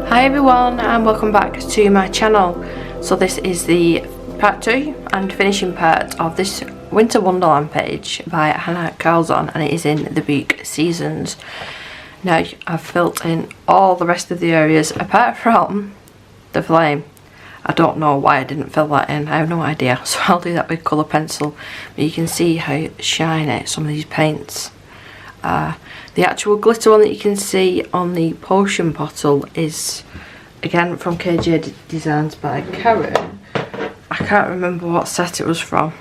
Hi everyone, and welcome back to my channel. So this is the part 2 and finishing part of this Winter Wonderland page by Hanna Karlzon, and it is in the book Seasons. Now I've filled in all the rest of the areas apart from the flame. I don't know why I didn't fill that in, I have no idea, so I'll do that with colour pencil. But you can see how shiny some of these paints are. The actual glitter one that you can see on the potion bottle is again from KJ Designs by Karen. I can't remember what set it was from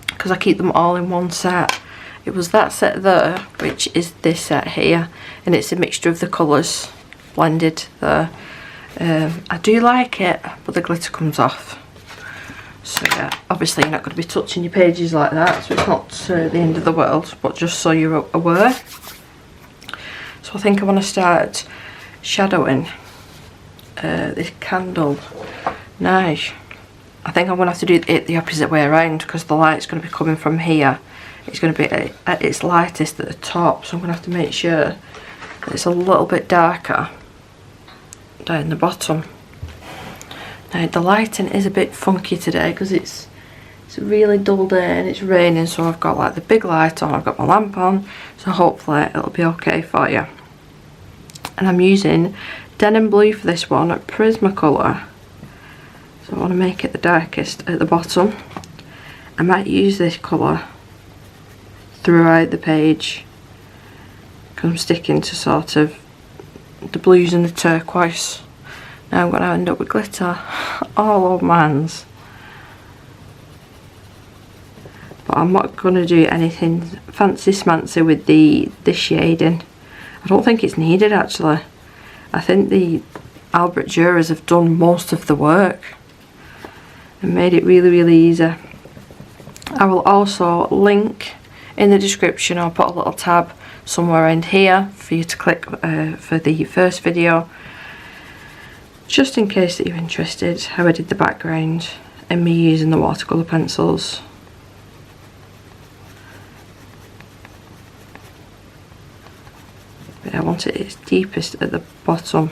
because I keep them all in one set. It was that set there, which is this set here, and it's a mixture of the colours blended there. I do like it, but the glitter comes off. So yeah, obviously you're not going to be touching your pages like that, so it's not the end of the world, but just so you're aware. So I think I want to start shadowing this candle. Now, I think I'm going to have to do it the opposite way around because the light's going to be coming from here. It's going to be at its lightest at the top, so I'm going to have to make sure that it's a little bit darker down the bottom. Now the lighting is a bit funky today because it's a really dull day and it's raining, so I've got like the big light on, I've got my lamp on, so hopefully it'll be okay for you. And I'm using denim blue for this one at Prismacolor, so I want to make it the darkest at the bottom. I might use this colour throughout the page because I'm sticking to sort of the blues and the turquoise. Now I'm going to end up with glitter all over my hands. But I'm not going to do anything fancy smancy with the shading. I don't think it's needed actually. I think the Albert Durers have done most of the work and made it really easy. I will also link in the description, or put a little tab somewhere around here for you to click for the first video, just in case that you're interested how I did the background and me using the watercolour pencils. But I want it its deepest at the bottom.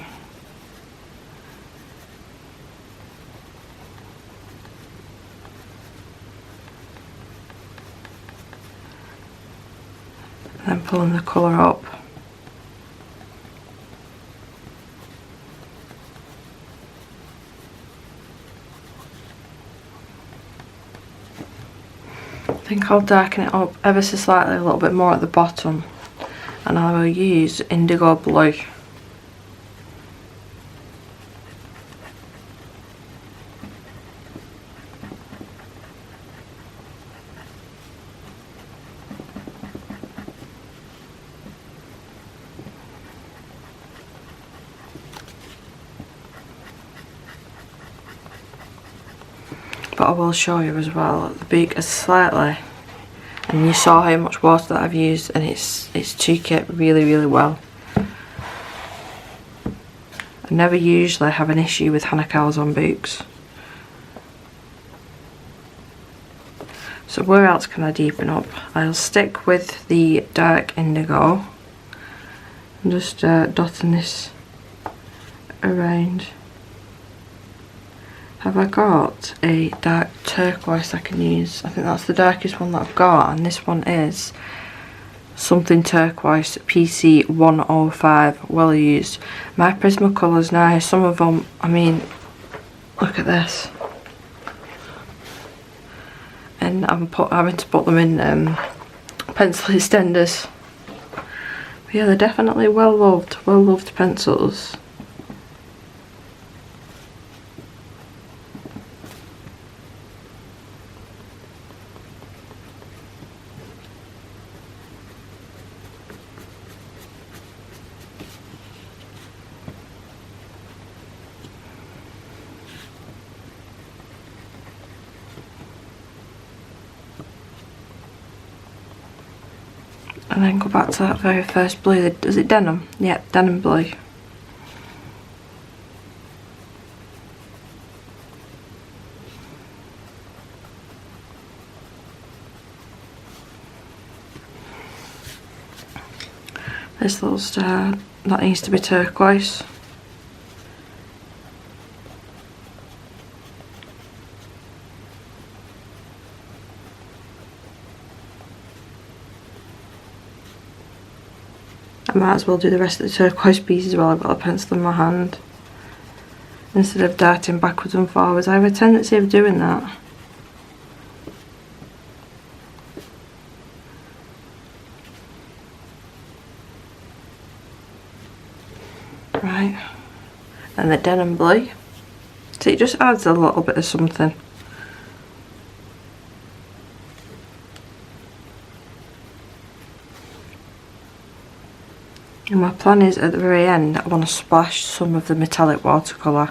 And then pulling the colour up. I think I'll darken it up ever so slightly, a little bit more at the bottom, and I will use indigo blue. But I will show you as well, the beak is slightly, and you saw how much water that I've used, and it's cheek it really well. I never usually have an issue with Hanna Karlzon books. So where else can I deepen up? I'll stick with the dark indigo. I'm just dotting this around. Have I got a dark turquoise I can use? I think that's the darkest one that I've got, and this one is something turquoise, PC 105, well used. My Prismacolors now, some of them, I mean, look at this. And I'm having to put them in pencil extenders. But yeah, they're definitely well loved pencils. And then go back to that very first blue. Is it denim? Yeah, denim blue. This little star, that needs to be turquoise. I might as well do the rest of the turquoise pieces while I've got a pencil in my hand, instead of darting backwards and forwards. I have a tendency of doing that. Right, and the denim blue. So it just adds a little bit of something. And my plan is at the very end, I want to splash some of the metallic watercolour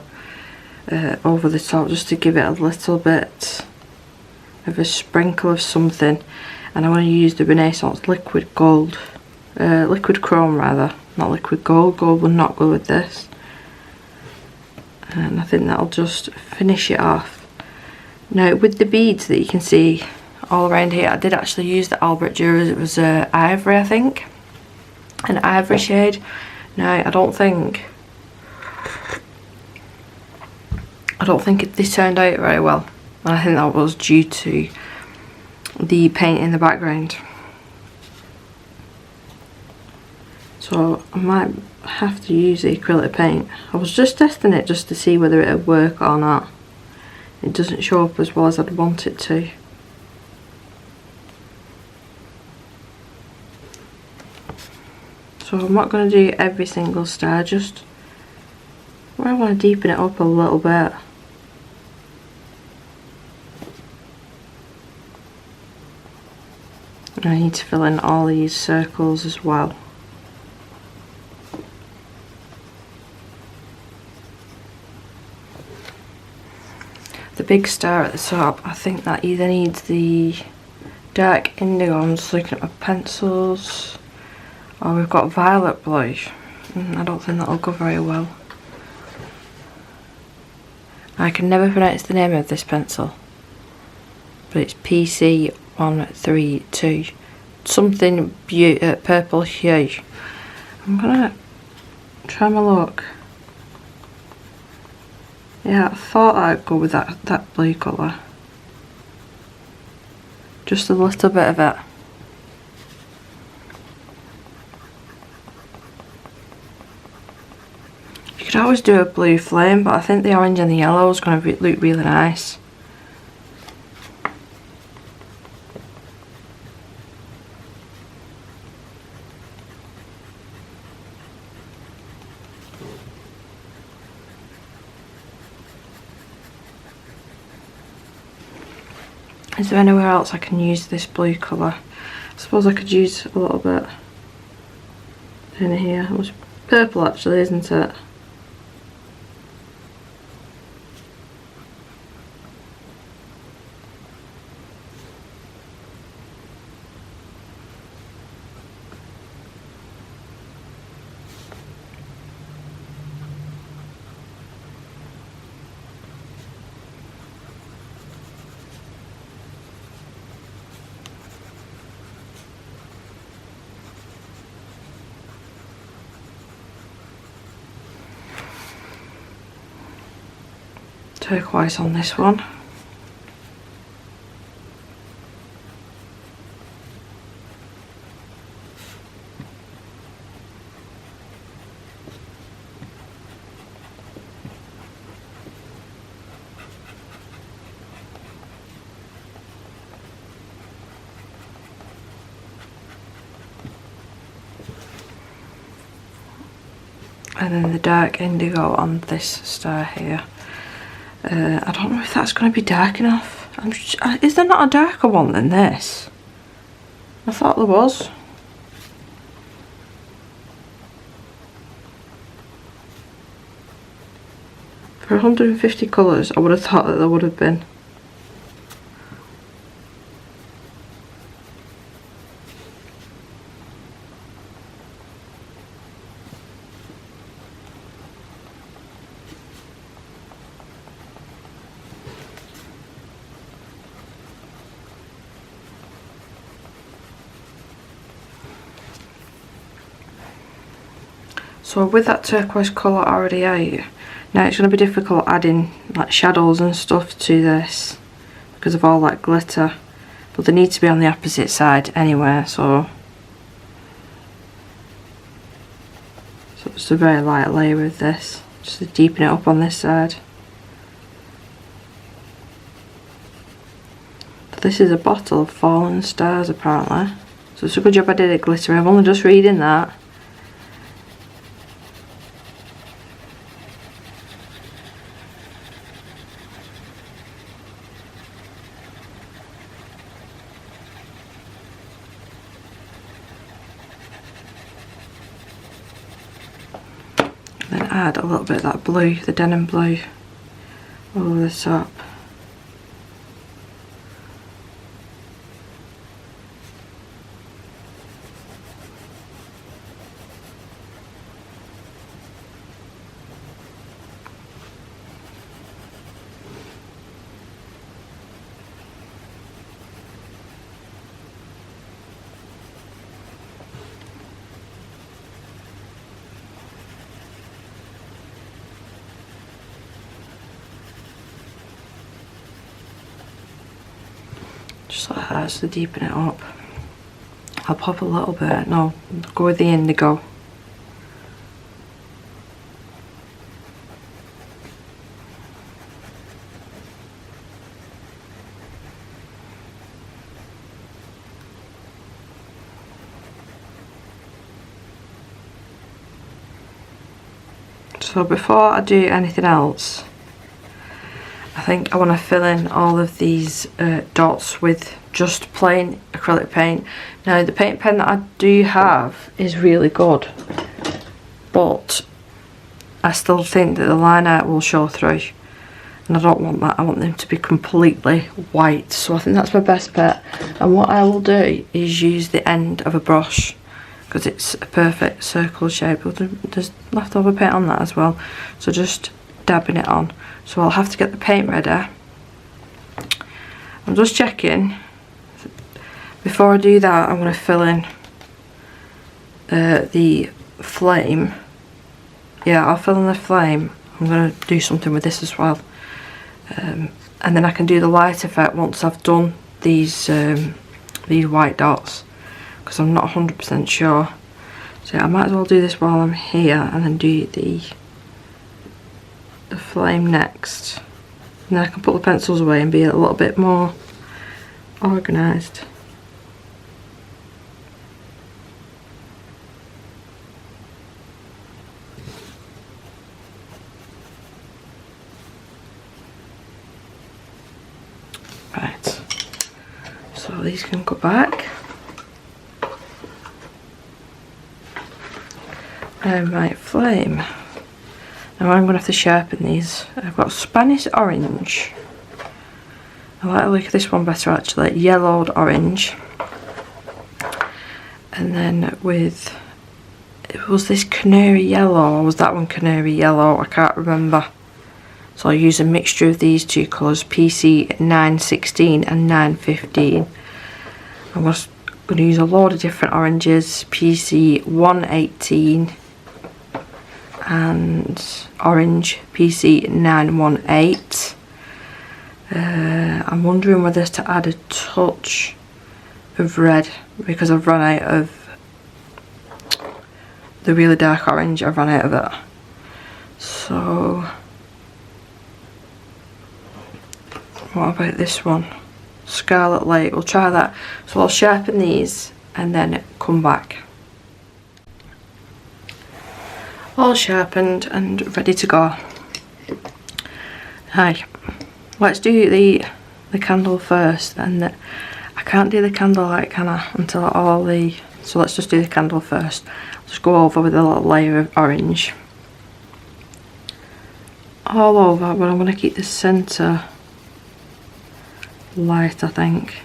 over the top, just to give it a little bit of a sprinkle of something. And I want to use the Renaissance liquid gold, liquid chrome rather, not liquid gold. Gold will not go with this. And I think that'll just finish it off. Now with the beads that you can see all around here, I did actually use the Albert Dürer. It was ivory, I think. An ivory shade. Now I don't think this turned out very well, and I think that was due to the paint in the background. So I might have to use the acrylic paint. I was just testing it just to see whether it would work or not. It doesn't show up as well as I'd want it to. So I'm not going to do every single star, just where I want to deepen it up a little bit. And I need to fill in all these circles as well. The big star at the top, I think that either needs the dark indigo. I'm just looking at my pencils. Oh, we've got violet blue. I don't think that'll go very well. I can never pronounce the name of this pencil, but it's PC132. Something purple hue. I'm gonna try my luck. Yeah, I thought I'd go with that blue colour. Just a little bit of it. You could always do a blue flame, but I think the orange and the yellow is going to look really nice. Is there anywhere else I can use this blue colour? I suppose I could use a little bit in here. It was purple actually, isn't it? Turquoise on this one. And then the dark indigo on this star here. I don't know if that's going to be dark enough. Is there not a darker one than this? I thought there was. For 150 colours, I would have thought that there would have been. So with that turquoise colour already out, now it's going to be difficult adding like shadows and stuff to this because of all that glitter, but they need to be on the opposite side anyway, so it's a very light layer with this, just to deepen it up on this side. But this is a bottle of fallen stars apparently, so it's a good job I did it glittery. I'm only just reading that. Then add a little bit of that blue, the denim blue, over the top. Just like that, just to deepen it up. I'll pop a little bit, no, go with the indigo. So before I do anything else, I think I want to fill in all of these dots with just plain acrylic paint. Now the paint pen that I do have is really good, but I still think that the line art will show through, and I don't want that. I want them to be completely white, so I think that's my best bet. And what I will do is use the end of a brush, because it's a perfect circle shape. There's leftover paint on that as well, so just dabbing it on. So I'll have to get the paint ready. I'm just checking. Before I do that, I'm going to fill in the flame. Yeah, I'll fill in the flame. I'm going to do something with this as well. And then I can do the light effect once I've done these white dots, because I'm not 100% sure. So I might as well do this while I'm here and then do the flame next, and then I can put the pencils away and be a little bit more organised. Right, so these can go back. And my flame. Now I'm going to have to sharpen these. I've got Spanish orange. I like the look of this one better actually. Yellowed orange. And then with, was this canary yellow or was that one canary yellow? I can't remember. So I'll use a mixture of these two colours, PC 916 and 915. I'm going to use a load of different oranges, PC 118 and orange PC 918. I'm wondering whether to add a touch of red, because I've run out of the really dark orange. I've run out of it. So what about this one? Scarlet Light, we'll try that. So I'll sharpen these and then come back. All sharpened and ready to go. Hi, let's do the candle first, and I can't do the candlelight, can I, until all the, so let's just do the candle first. Just go over with a little layer of orange all over, but I'm going to keep the centre light, I think.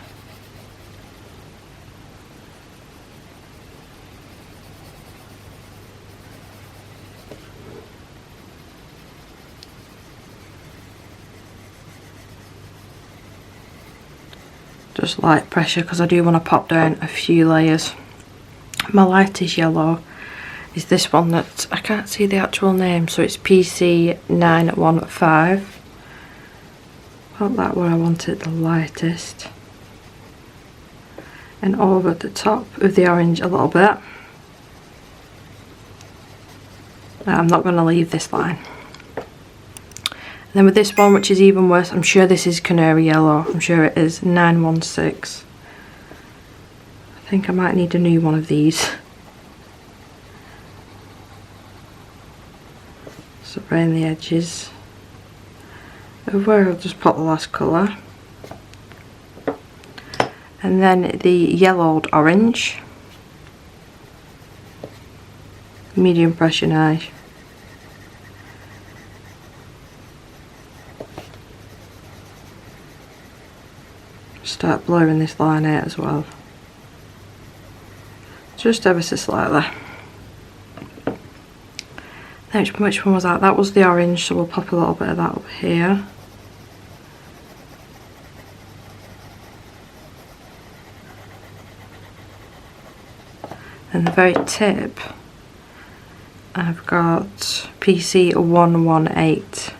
Just light pressure, because I do want to pop down a few layers. My light is yellow, is this one that I can't see the actual name, so it's PC915. Not that one, I want it the lightest. And over the top of the orange a little bit. Now, I'm not going to leave this line. And then with this one, which is even worse, I'm sure this is Canary Yellow. I'm sure it is 916. I think I might need a new one of these. So around the edges of where I'll just pop the last colour. And then the yellowed orange. Medium pressure knife. Start blurring this line out as well. Just ever so slightly. Which one was that? That was the orange, so we'll pop a little bit of that up here. And the very tip, I've got PC118.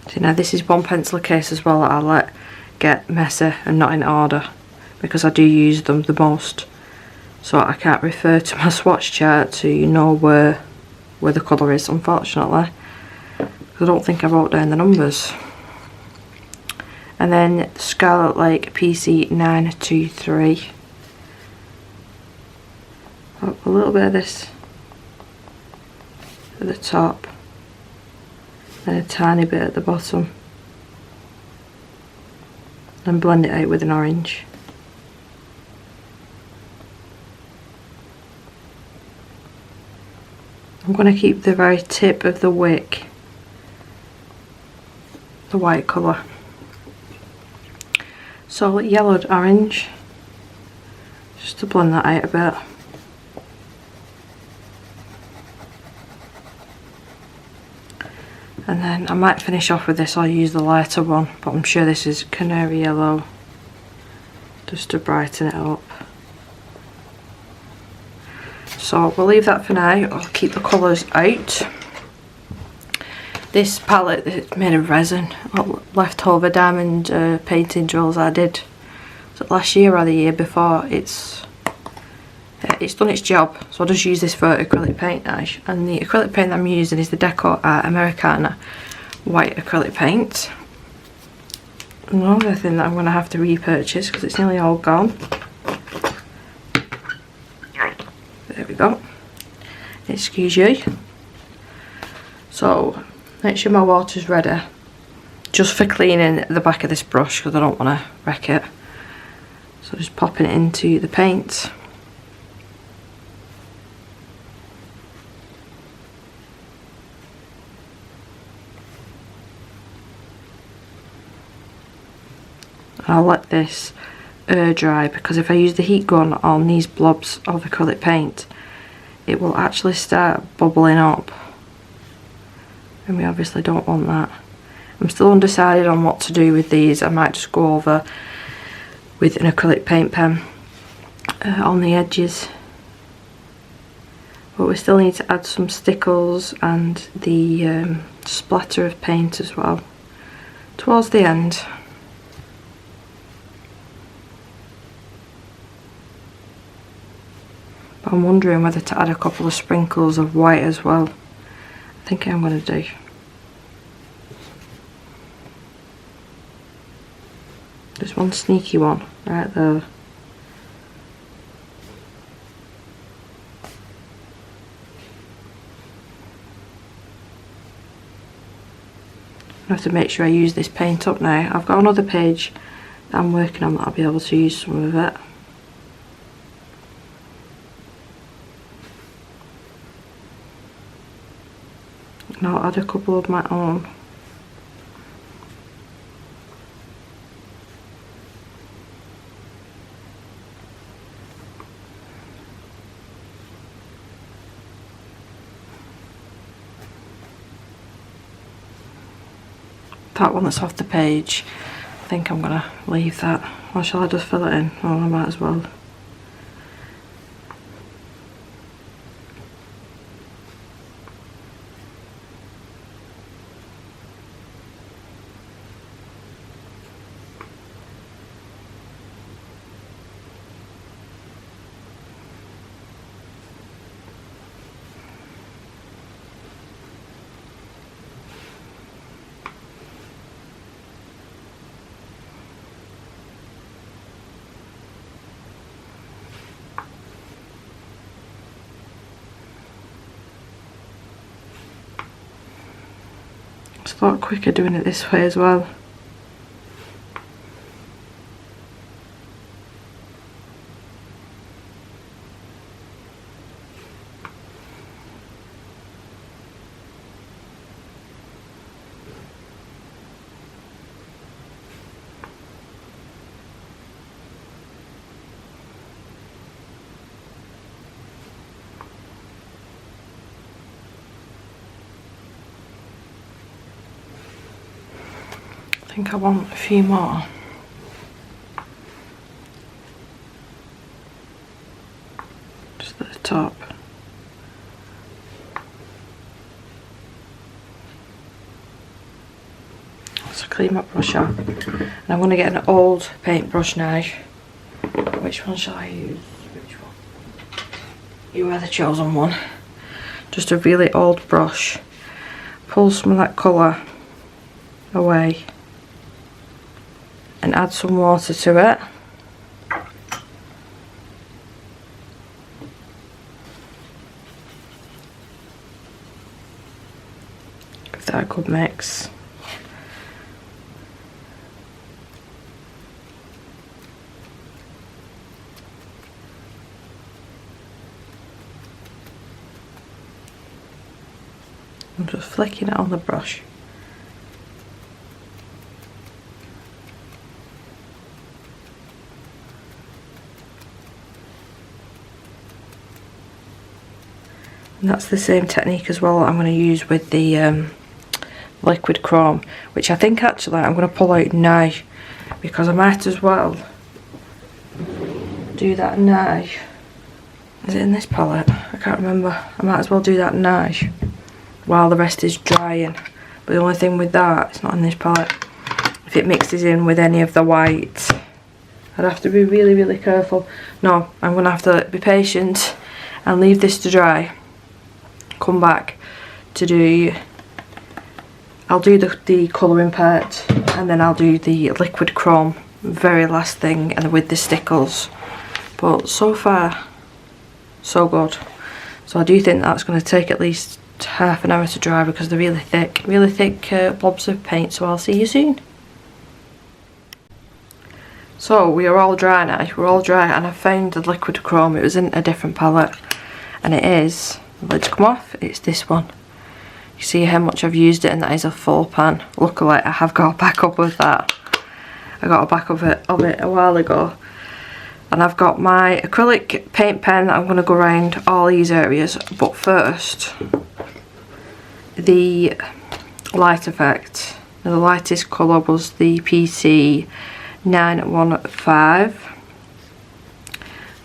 So now this is one pencil case as well that I let get messy and not in order, because I do use them the most. So I can't refer to my swatch chart to know where the colour is, unfortunately. I don't think I wrote down the numbers. And then Scarlet Lake PC923. Pop a little bit of this at the top and a tiny bit at the bottom, and blend it out with an orange. I'm going to keep the very tip of the wick the white colour. So yellowed orange, just to blend that out a bit. And then I might finish off with this, I'll use the lighter one, but I'm sure this is Canary Yellow, just to brighten it up. So we'll leave that for now, I'll keep the colours out. This palette is made of resin, leftover diamond painting drills I did last year or the year before. It's done its job, so I'll just use this for acrylic paint now. And the acrylic paint that I'm using is the Deco Art Americana white acrylic paint. Another thing that I'm going to have to repurchase because it's nearly all gone. There we go. Excuse you. So make sure my water's ready, just for cleaning the back of this brush because I don't want to wreck it. So just popping it into the paint. I'll let this air dry, because if I use the heat gun on these blobs of acrylic paint, it will actually start bubbling up, and we obviously don't want that. I'm still undecided on what to do with these. I might just go over with an acrylic paint pen on the edges, but we still need to add some stickles and the splatter of paint as well towards the end. But I'm wondering whether to add a couple of sprinkles of white as well. I think I'm going to do. There's one sneaky one right there. I have to make sure I use this paint up now. I've got another page that I'm working on that I'll be able to use some of it. And I'll add a couple of my own. That one that's off the page, think I'm gonna leave that. Or shall I just fill it in? Oh, I might as well. It's a lot quicker doing it this way as well. I think I want a few more. Just at the top. Let's clean my brush up. And I'm going to get an old paintbrush now. Which one shall I use? Which one? You are the chosen one. Just a really old brush. Pull some of that colour away. And add some water to it. Give that a good mix. I'm just flicking it on the brush. And that's the same technique as well that I'm going to use with the liquid chrome, which I think actually I'm going to pull out now because I might as well do that now. Is it in this palette? I can't remember. I might as well do that now while the rest is drying. But the only thing with that, it's not in this palette. If it mixes in with any of the white, I'd have to be really, really careful. No, I'm going to have to be patient and leave this to dry. Come back to do, I'll do the colouring part and then I'll do the liquid chrome very last thing and with the stickles. But so far so good. So I do think that's going to take at least half an hour to dry because they're really thick blobs of paint. So I'll see you soon. So we are all dry now, we're all dry, and I found the liquid chrome. It was in a different palette and it is, the lid's come off, it's this one. You see how much I've used it, and that is a full pan. Luckily I have got a backup of that. I got a backup of it a while ago. And I've got my acrylic paint pen that I'm going to go around all these areas. But first, the light effect. Now the lightest colour was the PC 915.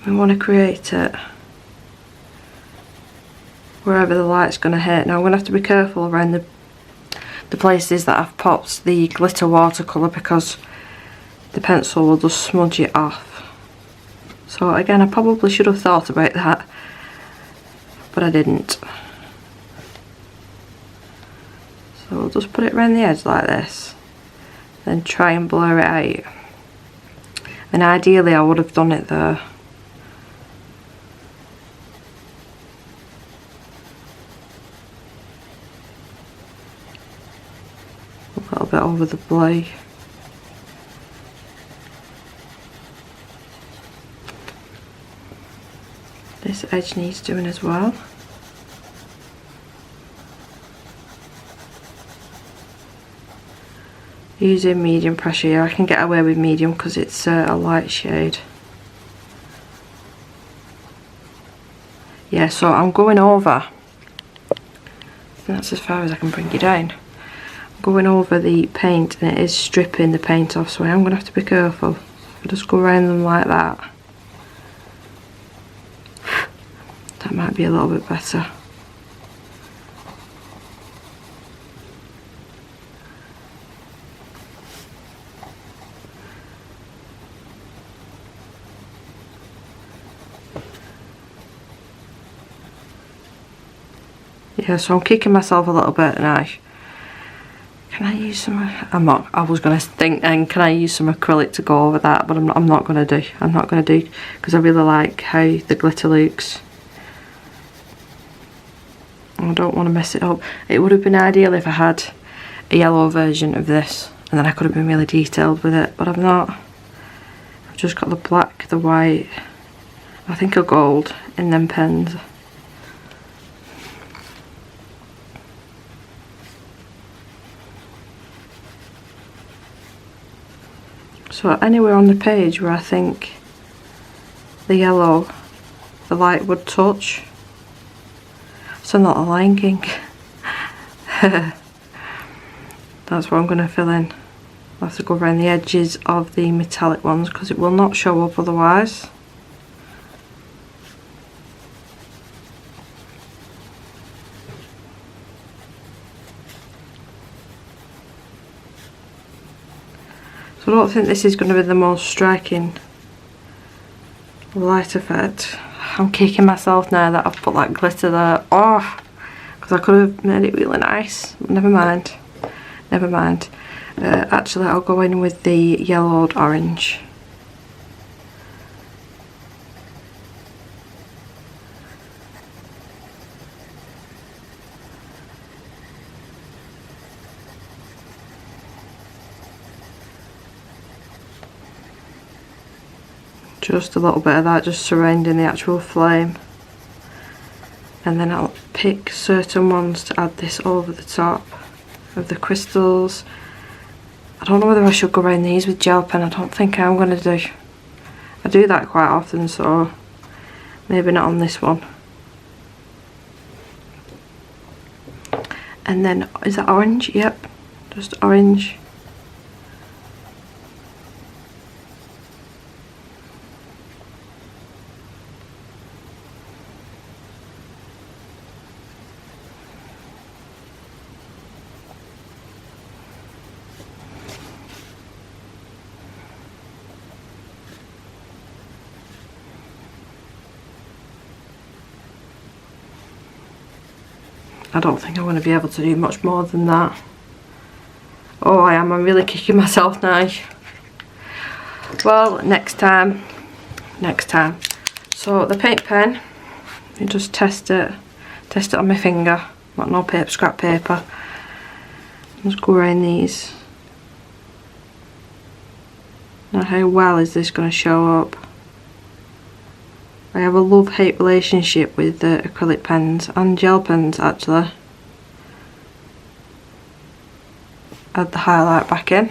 We want to create it wherever the light's going to hit. Now I'm going to have to be careful around the places that I've popped the glitter watercolour because the pencil will just smudge it off. So again, I probably should have thought about that, but I didn't. So we'll just put it around the edge like this, then try and blur it out. And ideally I would have done it there. A little bit over the blue. This edge needs doing as well. Using medium pressure here, I can get away with medium because it's a light shade. Yeah, so I'm going over, and that's as far as I can bring you down. I'm going over the paint and it is stripping the paint off, so I am going to have to be careful. I just go around them like that. That might be a little bit better. Yeah, so I'm kicking myself a little bit now. Can I use some? I was going to think then, can I use some acrylic to go over that, but I'm not going to do. I'm not going to do, because I really like how the glitter looks. I don't want to mess it up. It would have been ideal if I had a yellow version of this, and then I could have been really detailed with it, but I'm not. I've just got the black, the white, I think a gold in them pens. So anywhere on the page where I think the yellow, the light would touch. So not a Lion King. That's what I'm going to fill in. I'll have to go around the edges of the metallic ones because it will not show up otherwise. So I don't think this is going to be the most striking light effect. I'm kicking myself now that I've put that glitter there. Oh, because I could have made it really nice. Never mind. Never mind. Actually, I'll go in with the yellowed orange. Just a little bit of that, just surrounding the actual flame. And then I'll pick certain ones to add this over the top of the crystals. I don't know whether I should go around these with gel pen. I don't think I'm going to do. I do that quite often, so maybe not on this one. And then, is that orange? Yep, just orange. I don't think I'm going to be able to do much more than that. Oh, I am. I'm really kicking myself now. Well, next time. Next time. So the paint pen, you just test it on my finger. Not no paper, scrap paper. Just go around these. Now, how well is this going to show up? I have a love-hate relationship with the acrylic pens and gel pens actually. Add the highlight back in.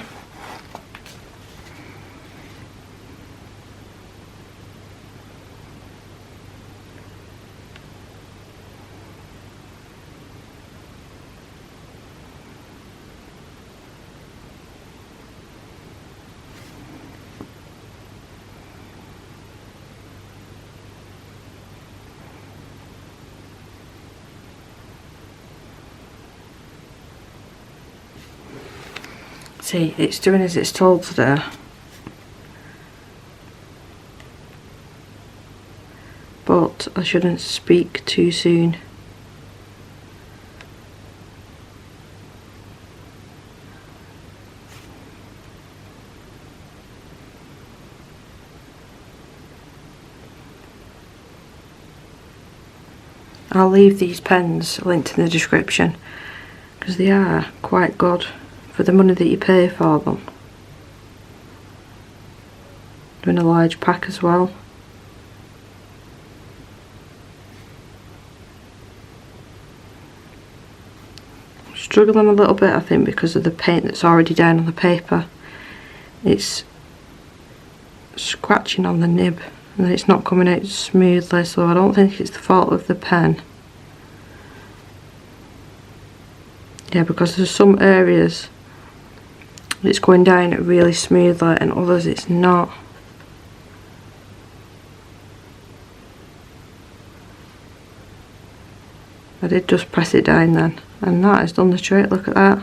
See, it's doing as it's told to do. But I shouldn't speak too soon. I'll leave these pens linked in the description because they are quite good for the money that you pay for them. They're in a large pack as well. I'm struggling a little bit, I think, because of the paint that's already down on the paper. It's scratching on the nib and it's not coming out smoothly, so I don't think it's the fault of the pen. Yeah, because there's some areas it's going down really smoothly and others it's not. I did just press it down then, and that has done the trick. Look at that.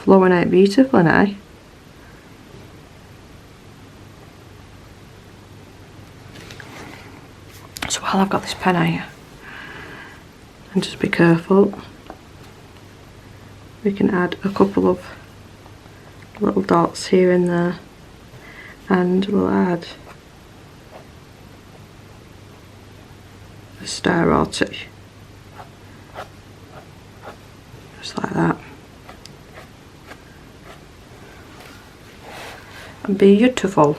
Flowing out beautifully now. So while I've got this pen out, and just be careful, we can add a couple of little dots here and there, and we'll add a star or two, just like that. And beautiful.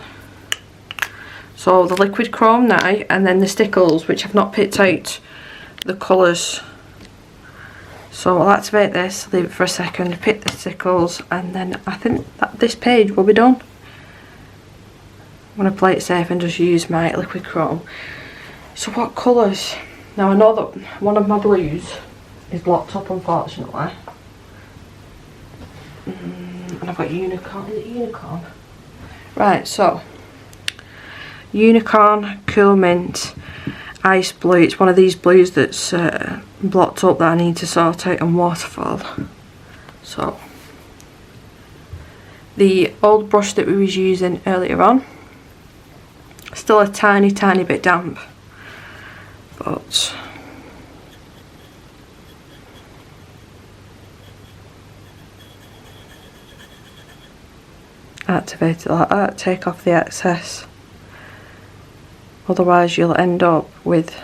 So the liquid chrome now, and then the stickles, which I've not picked out the colours. So I'll activate this, leave it for a second, pick the stickles, and then I think that this page will be done. I'm going to play it safe and just use my liquid chrome. So what colours? Now I know that one of my blues is blocked up, unfortunately. And I've got unicorn. Is it unicorn? Right, so unicorn, cool mint, ice blue. It's one of these blues that's blocked up that I need to sort out, and waterfall. So the old brush that we was using earlier on, still a tiny bit damp, but activate it like that, take off the excess, otherwise you'll end up with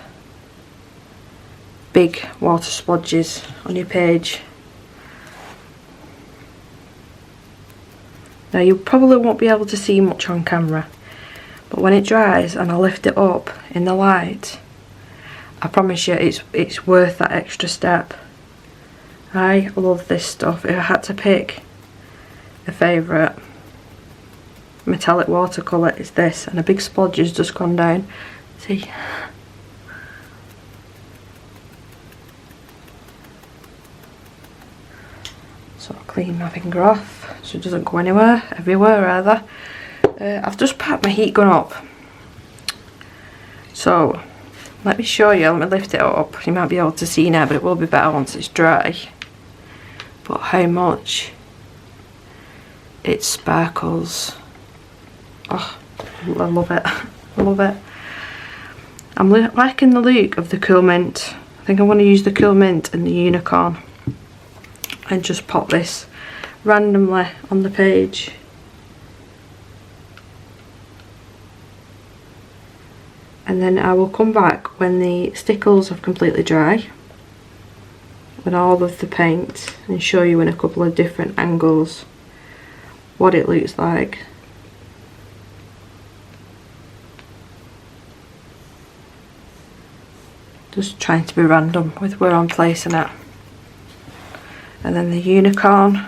big water splodges on your page. Now you probably won't be able to see much on camera, but when it dries and I lift it up in the light, I promise you it's worth that extra step. I love this stuff. If I had to pick a favourite metallic watercolour, it's this, and a big splodge has just gone down. See? So I'll clean my finger off so it doesn't go everywhere rather. I've just packed my heat gun up. So let me show you, let me lift it up. You might be able to see now, but it will be better once it's dry. But how much it sparkles. Oh, I love it. I love it. I'm liking the look of the cool mint. I think I want to use the cool mint and the unicorn and just pop this randomly on the page. And then I will come back when the stickles have completely dry with all of the paint and show you in a couple of different angles what it looks like. Just trying to be random with where I'm placing it. And then the unicorn.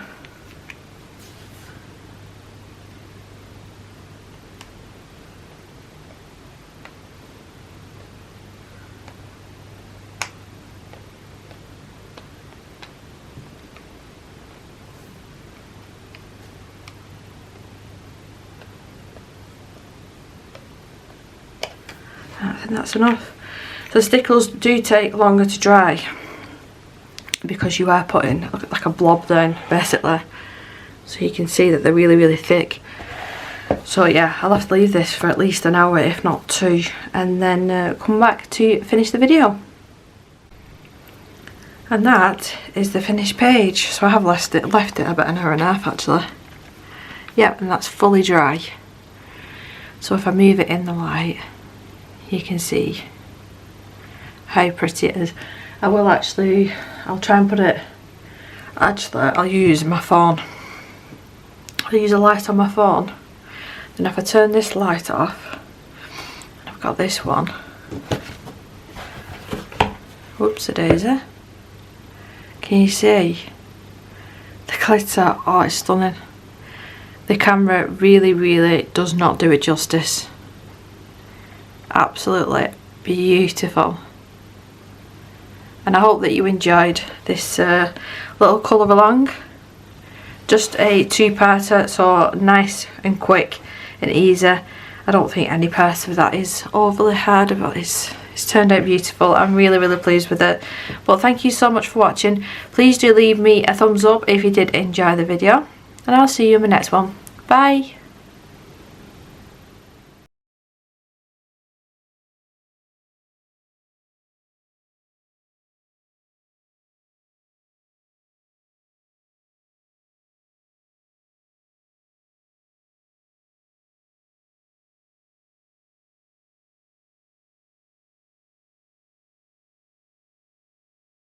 I think that's enough. So the stickles do take longer to dry because you are putting like a blob down basically, so you can see that they're really thick. So yeah, I'll have to leave this for at least an hour if not two, and then come back to finish the video. And that is the finished page. So I have left it about an hour and a half actually. Yep, and that's fully dry. So if I move it in the light, you can see how pretty it is. I'll try and put it, I'll use my phone. I'll use a light on my phone. Then if I turn this light off, I've got this one. Whoops-a-daisy. Can you see the glitter? Oh, it's stunning. The camera really does not do it justice. Absolutely beautiful. And I hope that you enjoyed this little colour along. Just a two-parter, so nice and quick and easy. I don't think any part of that is overly hard, but it's turned out beautiful. I'm really pleased with it. But thank you so much for watching. Please do leave me a thumbs up if you did enjoy the video, and I'll see you in my next one. Bye.